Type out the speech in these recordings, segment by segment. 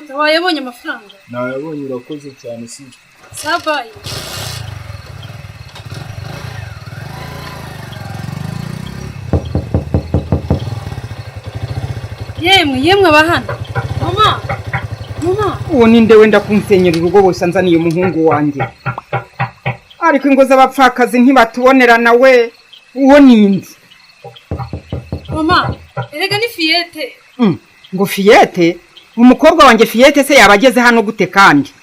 Janta wayabonye amafaranga? Nayabonye urakoze cyane si. Sabaye. Yemwe abahana. Mama. Uwo ninde wenda kunsenyera urugo bose anzaniye umuhungu wanjye. Ariko ingo z'abapfakazi ntibatubonera nawe. Uwo ninde? Mama, erega ni Fillette. Ngo Fillette? Umukobwa wanjye Fillette se yabageze hano gute kandi?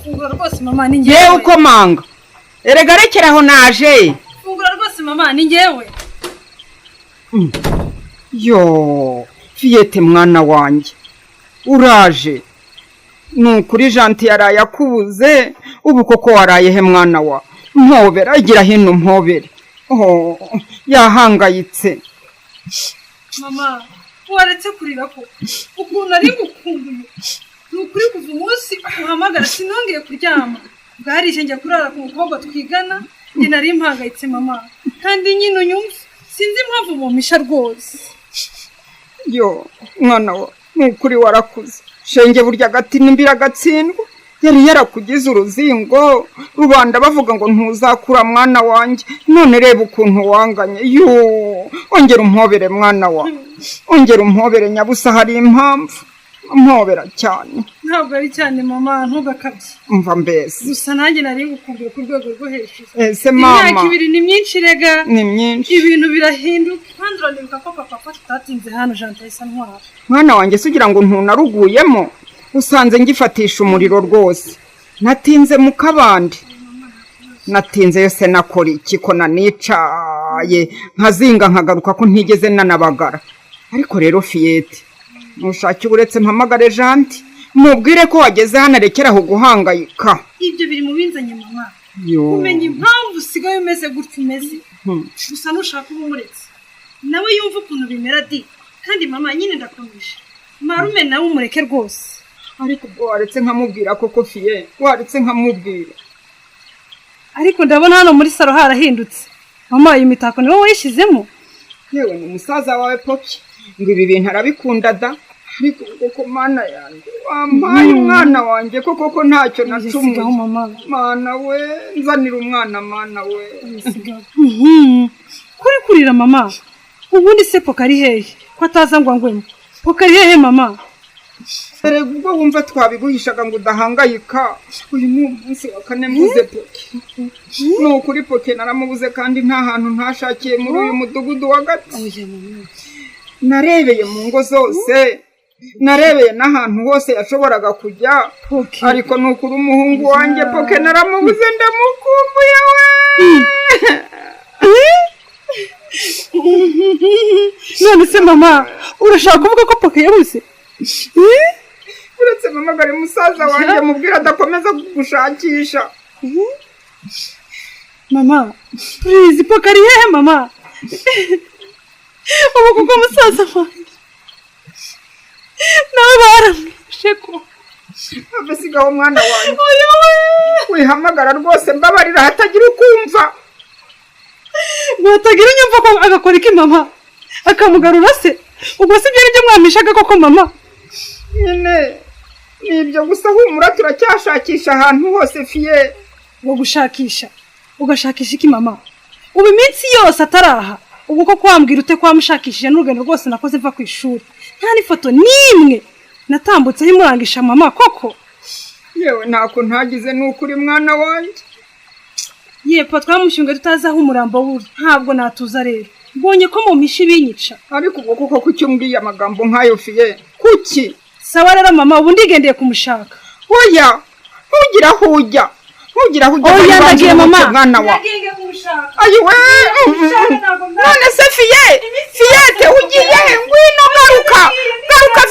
Fungura rwose mama ni ngewe. Yewe uko manga. Erega rekeraho naje. Fungura rwose mama ni ngewe. Yo, Fillette mwana wanjye. Uraje. Nukuri Janti yaraye akubuze. Ubu koko waraye he mwana wa? Mpobera igira hino mpobere. Yahangayitse. Mama, waretse kurira ko. Ukuntu ari gukumbuye. Nukuri kuva umunsi uhamagara sinongeye kuryama. Bwarije njya kurara ku mukobwa twigana. Njye nari mpangayitse mama. Kandi nyine unyumva sinzi impamvu mumisha rwose. Yo, mwana wa, nukuri warakuze. Shenge burya gati nimbira gatsindwa. Yari yarakugize uruzingo. Rubanda bavuga ngo ntuzakura mwana wanjye. None reba ukuntu wanganye. Yo, ongera umpobere mwana wa. Ongera umpobere nyabusa hari impamvu. Mpobera cyane. Ntabwo ari cyane mama ntugakabye. Umva mbese. Gusa nanjye nari gukumbuye ku rwego rwo hejuru. Ese mama. Imyaka 2 ni myinshi rega. Ni myinshi. Ibintu birahinduka. Kandi uranibuka ko papa tutatinze hano Janta isa ntwara. Mwana wanjye sugira ngo ntunaruguyemo. Usanze ngifatisha umuriro rwose. Natinze mu kabandi. Natinze yose nakora iki ko nanicaye nkazinga nkagaruka ko ntigeze nanabagara. Ariko rero Fillette nushaki uretse mpamagare Janti mubwire ko wageze hano arekeraho guhangayika. Ibyo biri mu binzanye mama. Kumenya impamvu sigaye umeze gutyo umeze. Gusa nushaka umuretse. Nawe yumva ukuntu bimera di. Kandi mama nyine ndakomeje. Marume nawe umureke rwose. Ariko ubwo waretse nkamubwira koko Fillette. Waretse nkamubwira. Ariko ndabona hano muri saro harahindutse. Mama iyi mitako niwe wayishizemo. Yewe ni umusaza wawe Poki. Ngo ibi bintu arabikunda da. Ariko koko mana yanjye. Wampaye umwana wanjye koko ntacyo nacumuye. Mana we, nzanira umwana mana we. Kuri kurira mama. Ubundi se Poki ari hehe? Ko ataza ngo ngwemo. Poki ari hehe mama? Erega ubwo wumva twabiguhishaga ngo udahangayika. Uyu munsi wa kane mbuze Poki. Nukuri Poki naramubuze kandi nta hantu ntashakiye muri uyu mudugudu wa gati. Narebeye mu ngo zose. Narebeye n'ahantu hose yashoboraga kujya. Ariko nukuri umuhungu wanjye Poki naramubuze ndamukumbuye we. None se mama, urashaka kuvuga ko Poki yabuze? Uretse mpamagare musaza wanjye mubwira adakomeza gushakisha. Mama, please Poki ari hehe mama? Ubu kuko musaza wanjye nawe baramwishe ko. Ave sigaho mwana wanjye. Wihamagara rwose mbabarira hatagira ukumva. Batagira unyumva ko agakora iki mama? Akamugarura se? Ubwo se byari byo mwamishaga koko mama? Nyine nibyo gusa humura turacyashakisha ahantu hose Fillette. Wo gushakisha. Ugashakisha iki mama? Ubu iminsi yose ataraha. Ubu ko kwambwira ute kwamushakishije n'urugendo rwose nakoze mva ku ishuri. Nta n'ifoto nimwe natambutse himurangisha mama koko. Yewe ntako ntagize n'ukuri mwana wanjye. Yepa twamushyunga tutazaho umurambo wuri. Ntabwo natuza rero. Mbonye ko mu mishi binyica. Ariko ubwo koko kuki umbwiye amagambo nkayo Fillette? Kuki? Sawa rero mama ubu ndigendeye kumushaka. Oya, ntugira hujya. Ntugira hujya. Oya ndagiye mama. Ndagiye kumushaka. Ayiwe. None se Fillette ugiye ngwino garuka. Garuka